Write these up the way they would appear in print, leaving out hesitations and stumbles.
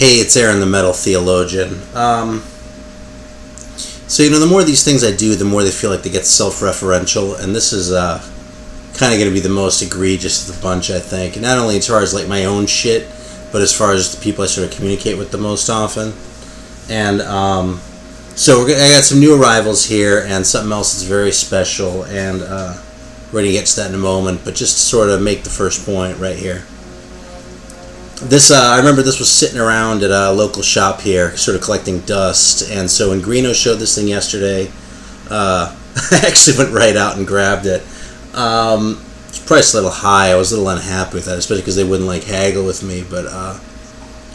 Hey, it's Aaron, the Metal Theologian. So, the more of these things I do, the more they feel like they get self-referential, and this is kind of going to be the most egregious of the bunch, I think. Not only as far as like my own shit, but as far as the people I sort of communicate with the most often. And so I got some new arrivals here, and something else that's very special, and we're going to get to that in a moment, but just to sort of make the first point right here. This I remember this was sitting around at a local shop here, sort of collecting dust, and so when Greeno showed this thing yesterday, I actually went right out and grabbed it. It's priced a little high. I was a little unhappy with that, especially because they wouldn't like haggle with me, but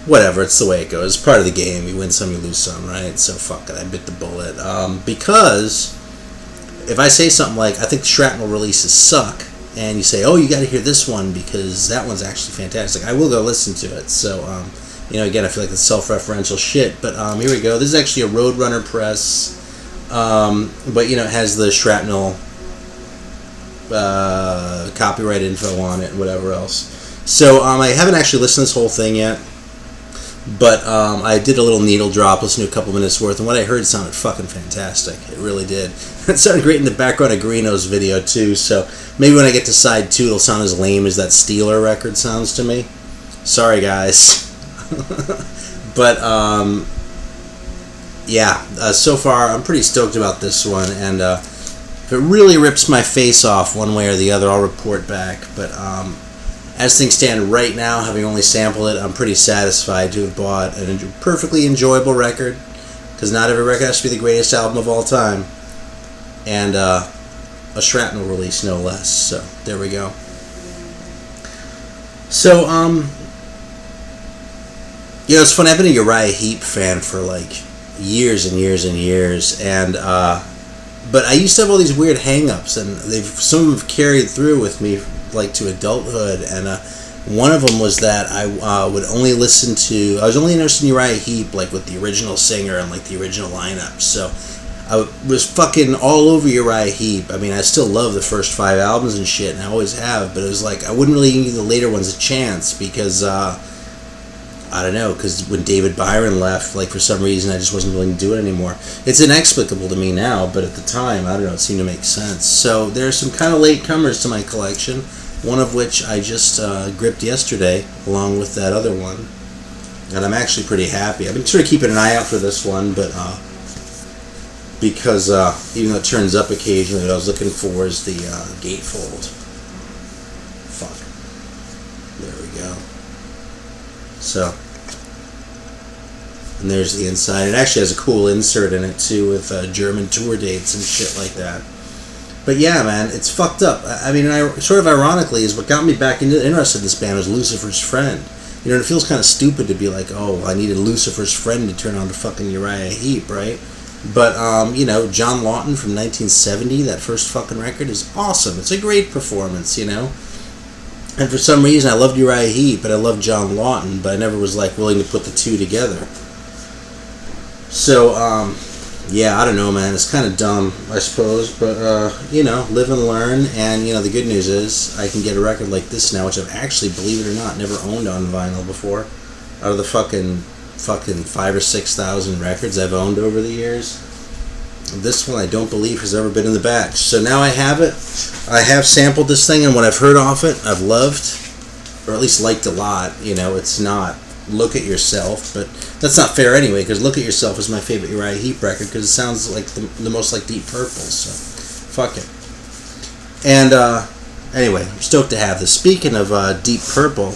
whatever, it's the way it goes. It's part of the game. You win some, you lose some, right? So fuck it, I bit the bullet. Because if I say something like, I think the shrapnel releases suck, and you say, oh, you got to hear this one because that one's actually fantastic, I will go listen to it. So, again, I feel like it's self-referential shit. But here we go. This is actually a Roadrunner press, but, it has the shrapnel copyright info on it and whatever else. So, I haven't actually listened to this whole thing yet, but I did a little needle drop, listened to a couple minutes worth, and what I heard sounded fucking fantastic. It really did. It sounded great in the background of Greeno's video, too, so maybe when I get to side 2, it'll sound as lame as that Steeler record sounds to me. Sorry, guys. But, so far, I'm pretty stoked about this one, and if it really rips my face off one way or the other, I'll report back. But as things stand right now, having only sampled it, I'm pretty satisfied to have bought a perfectly enjoyable record, because not every record has to be the greatest album of all time, and a shrapnel release, no less. So there we go. So it's funny. I've been a Uriah Heep fan for like years and years and years, and but I used to have all these weird hang-ups, and some of them have carried through with me like to adulthood, and one of them was that I was only interested in Uriah Heep like with the original singer and like the original lineup. So I was fucking all over Uriah Heep. I mean, I still love the first 5 albums and shit, and I always have, but it was like I wouldn't really give the later ones a chance because I don't know, because when David Byron left, like for some reason I just wasn't willing to do it anymore. It's inexplicable to me now, but at the time, I don't know, it seemed to make sense. So there's some kind of latecomers to my collection, one of which I just gripped yesterday, along with that other one, and I'm actually pretty happy. I've been sort of keeping an eye out for this one, but because even though it turns up occasionally, what I was looking for is the gatefold. Fuck. There we go. So, and there's the inside. It actually has a cool insert in it too, with German tour dates and shit like that. But yeah, man, it's fucked up. I mean, sort of ironically, is what got me back interested in this band was Lucifer's Friend. And it feels kind of stupid to be like, oh, I needed Lucifer's Friend to turn on to fucking Uriah Heep, right? But John Lawton from 1970, that first fucking record, is awesome. It's a great performance, And for some reason, I loved Uriah Heep, but I loved John Lawton, but I never was like willing to put the two together. So, I don't know, man. It's kind of dumb, I suppose, but live and learn. And the good news is I can get a record like this now, which I've actually, believe it or not, never owned on vinyl before. Out of the fucking 5,000 or 6,000 records I've owned over the years, this one I don't believe has ever been in the batch. So now I have it. I have sampled this thing, and what I've heard off it, I've loved, or at least liked a lot. It's not Look at Yourself, but that's not fair anyway, because Look at Yourself is my favorite Uriah Heep record, because it sounds like the most like Deep Purple, so fuck it. And anyway, I'm stoked to have this. Speaking of Deep Purple,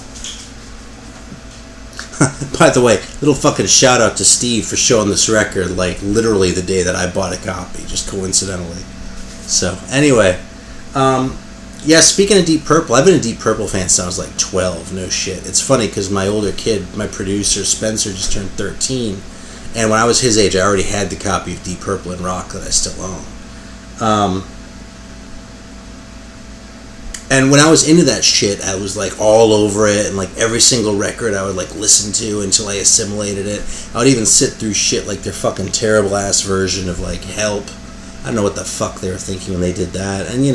by the way, little fucking shout out to Steve for showing this record like literally the day that I bought a copy, just coincidentally. So anyway, speaking of Deep Purple, I've been a Deep Purple fan since I was like 12, no shit. It's funny because my older kid, my producer Spencer, just turned 13, and when I was his age I already had the copy of Deep Purple and Rock that I still own. And when I was into that shit, I was like all over it, and like every single record I would like listen to until I assimilated it. I would even sit through shit like their fucking terrible ass version of like Help. I don't know what the fuck they were thinking when they did that. And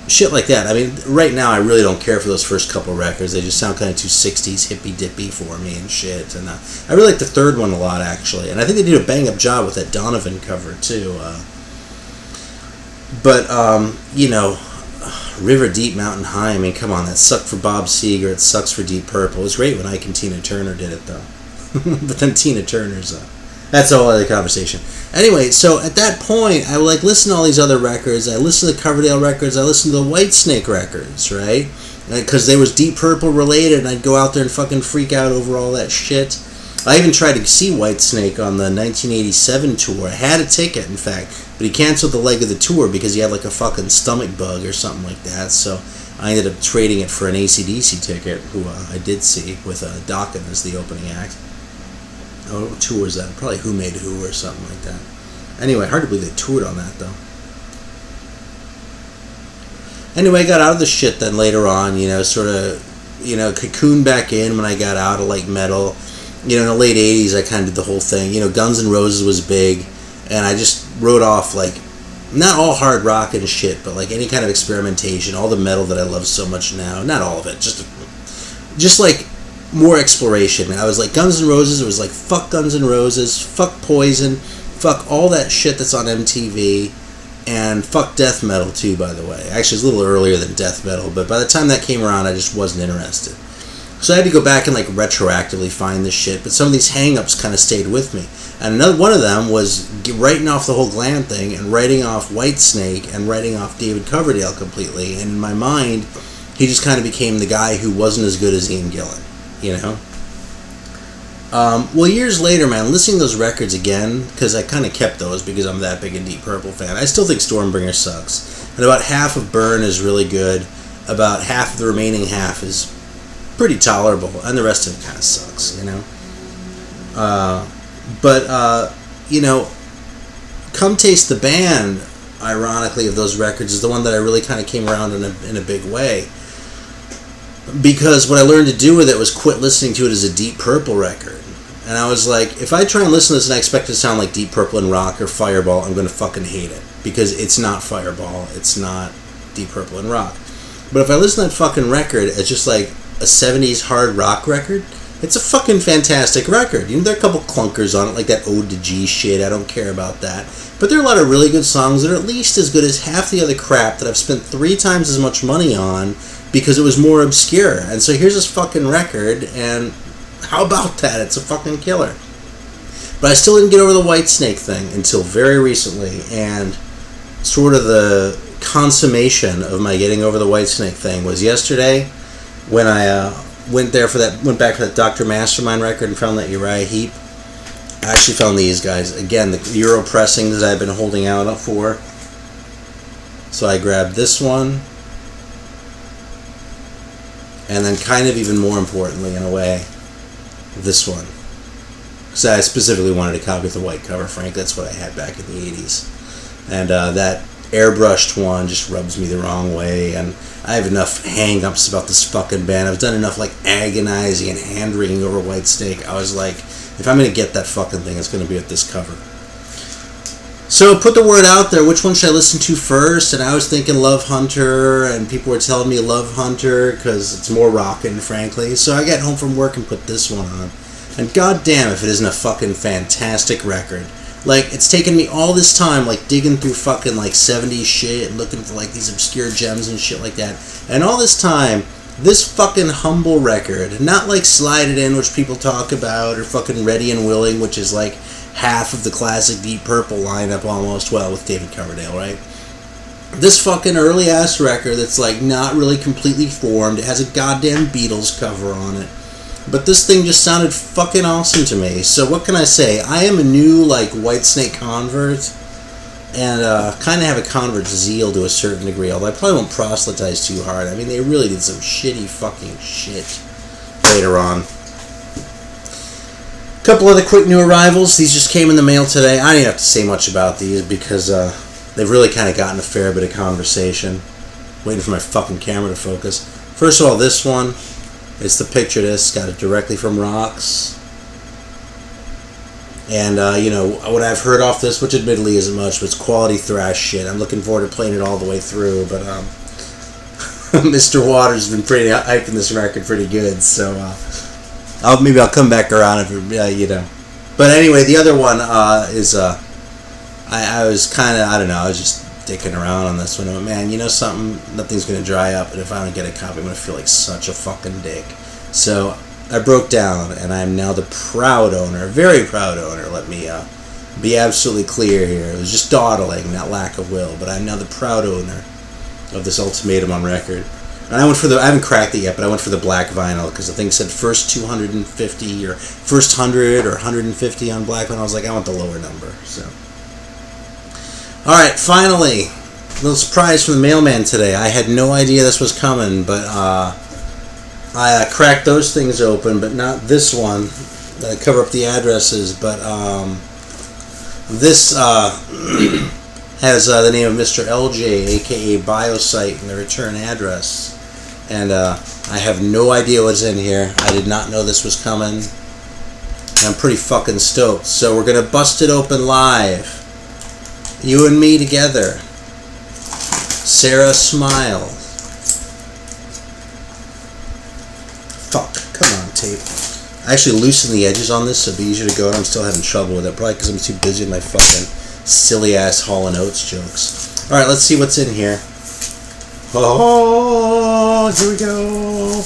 shit like that. I mean, right now I really don't care for those first couple records. They just sound kind of too 60s hippy dippy for me and shit. And I really like the third one a lot, actually. And I think they did a bang up job with that Donovan cover too. But you know, River Deep, Mountain High. I mean, come on, that sucked for Bob Seger. It sucks for Deep Purple. It was great when Ike and Tina Turner did it though. But then Tina Turner's that's a whole other conversation. Anyway, so at that point, I would like listen to all these other records. I listened to the Coverdale records. I listened to the Whitesnake records, right? Because they was Deep Purple related, and I'd go out there and fucking freak out over all that shit. I even tried to see Whitesnake on the 1987 tour. I had a ticket, in fact, but he canceled the leg of the tour because he had like a fucking stomach bug or something like that. So I ended up trading it for an AC/DC ticket, who I did see with Dokken as the opening act. Oh, what tour was that? Probably Who Made Who or something like that. Anyway, hard to believe they toured on that, though. Anyway, I got out of the shit then later on, you know, sort of, you know, cocooned back in when I got out of, like, metal. You know, in the late 80s, I kind of did the whole thing. You know, Guns N' Roses was big, and I just wrote off, like, not all hard rock and shit, but, like, any kind of experimentation, all the metal that I love so much now. Not all of it, just like, more exploration. I was like, Guns N' Roses, it was like, fuck Guns N' Roses, fuck Poison, fuck all that shit that's on MTV, and fuck death metal too, by the way. Actually, it's a little earlier than death metal, but by the time that came around, I just wasn't interested. So I had to go back and like retroactively find this shit, but some of these hang-ups kind of stayed with me. And another one of them was writing off the whole Glam thing, and writing off Whitesnake, and writing off David Coverdale completely, and in my mind, he just kind of became the guy who wasn't as good as Ian Gillan. You know? Well, years later, man, listening to those records again, because I kind of kept those because I'm that big a Deep Purple fan, I still think Stormbringer sucks. And about half of Burn is really good. About half of the remaining half is pretty tolerable. And the rest of it kind of sucks, you know? You know, Come Taste the Band, ironically, of those records is the one that I really kind of came around in a big way. Because what I learned to do with it was quit listening to it as a Deep Purple record. And I was like, if I try and listen to this and I expect it to sound like Deep Purple and Rock or Fireball, I'm going to fucking hate it. Because it's not Fireball, it's not Deep Purple and Rock. But if I listen to that fucking record as just like a 70s hard rock record, it's a fucking fantastic record. You know, there are a couple clunkers on it, like that Ode to G shit, I don't care about that. But there are a lot of really good songs that are at least as good as half the other crap that I've spent 3 times as much money on because it was more obscure. And so here's this fucking record, and how about that? It's a fucking killer. But I still didn't get over the Whitesnake thing until very recently, and sort of the consummation of my getting over the Whitesnake thing was yesterday when I went back for that Dr. Mastermind record and found that Uriah Heep. I actually found these guys. Again, the Euro pressings that I've been holding out for. So I grabbed this one. And then kind of even more importantly, in a way, this one. Because I specifically wanted a copy with the white cover, Frank. That's what I had back in the 80s. And that airbrushed one just rubs me the wrong way. And I have enough hang-ups about this fucking band. I've done enough like agonizing and hand-wringing over Whitesnake. I was like, if I'm going to get that fucking thing, it's going to be with this cover. So put the word out there. Which one should I listen to first? And I was thinking Love Hunter, and people were telling me Love Hunter because it's more rockin', frankly. So I got home from work and put this one on. And goddamn if it isn't a fucking fantastic record. Like, it's taken me all this time, like, digging through fucking, like, 70s shit and looking for, like, these obscure gems and shit like that. And all this time, this fucking humble record, not like Slide It In, which people talk about, or fucking Ready and Willing, which is, like, half of the classic Deep Purple lineup almost, well, with David Coverdale, right? This fucking early-ass record that's, like, not really completely formed. It has a goddamn Beatles cover on it. But this thing just sounded fucking awesome to me. So what can I say? I am a new, like, Whitesnake convert, and kind of have a convert zeal to a certain degree, although I probably won't proselytize too hard. I mean, they really did some shitty fucking shit later on. Couple other quick new arrivals. These just came in the mail today. I don't even have to say much about these because they've really kind of gotten a fair bit of conversation. Waiting for my fucking camera to focus. First of all, this one. It's the picture disc. Got it directly from Rocks. And, you know, what I've heard off this, which admittedly isn't much, but it's quality thrash shit. I'm looking forward to playing it all the way through. But Mr. Waters has been pretty hyping this record pretty good, so maybe I'll come back around if you know. But anyway, the other one is I was kind of, I don't know, I was just dicking around on this one. I went, man, you know something? Nothing's going to dry up, and if I don't get a copy, I'm going to feel like such a fucking dick. So I broke down, and I am now the proud owner, very proud owner. Let me be absolutely clear here. It was just dawdling, not lack of will, but I'm now the proud owner of this Ultimatum on record. And I haven't cracked it yet, but I went for the black vinyl because the thing said first 250 or first 100 or 150 on black vinyl. I was like, I want the lower number. So, all right, finally, a little surprise from the mailman today. I had no idea this was coming, but I cracked those things open, but not this one. I cover up the addresses, but this has the name of Mr. LJ, aka Biosite, and the return address. And I have no idea what's in here. I did not know this was coming. I'm pretty fucking stoked. So we're gonna bust it open live. You and me together. Sarah smile. Fuck, come on, tape. I actually loosened the edges on this so it'd be easier to go, and I'm still having trouble with it. Probably because I'm too busy with my fucking silly ass Hall & Oates jokes. Alright, let's see what's in here. Oh, here we go.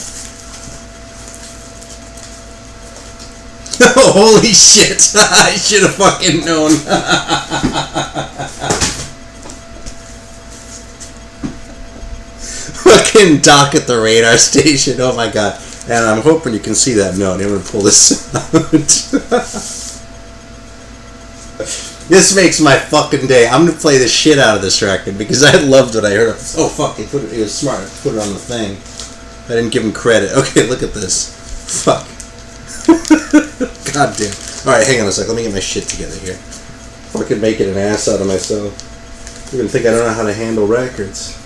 Holy shit. I should have fucking known. Fucking Doc at the radar station. Oh my god. And I'm hoping you can see that note. I'm going to pull this out. This makes my fucking day. I'm going to play the shit out of this record because I loved what I heard. Oh, fuck. He was smart. Put it on the thing. I didn't give him credit. Okay, look at this. Fuck. God damn. Alright, hang on a sec. Let me get my shit together here. Fucking making an ass out of myself. You're going to think I don't know how to handle records.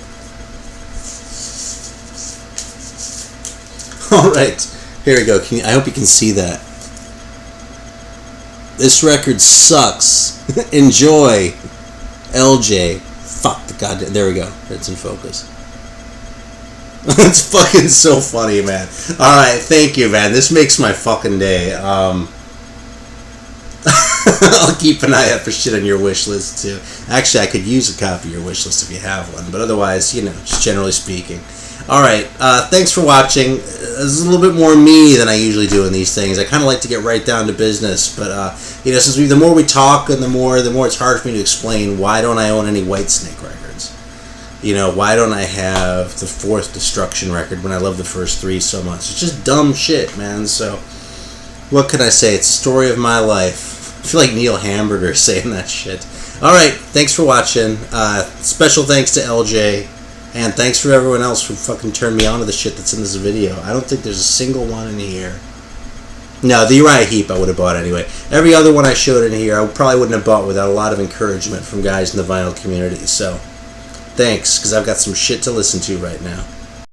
Alright. Here we go. I hope you can see that. This record sucks. Enjoy. LJ. Fuck the goddamn. There we go. It's in focus. It's fucking so funny, man. Alright, thank you, man. This makes my fucking day. I'll keep an eye out for shit on your wish list, too. Actually, I could use a copy of your wish list if you have one. But otherwise, you know, just generally speaking. Alright, thanks for watching. This is a little bit more me than I usually do in these things. I kind of like to get right down to business, but, you know, since the more we talk and the more it's hard for me to explain why don't I own any Whitesnake records. You know, why don't I have the fourth Destruction record when I love the first three so much? It's just dumb shit, man, so what can I say? It's the story of my life. I feel like Neil Hamburger saying that shit. Alright, thanks for watching. Special thanks to LJ. And thanks for everyone else who fucking turned me on to the shit that's in this video. I don't think there's a single one in here. No, the Uriah Heep I would have bought anyway. Every other one I showed in here I probably wouldn't have bought without a lot of encouragement from guys in the vinyl community. So, thanks, because I've got some shit to listen to right now.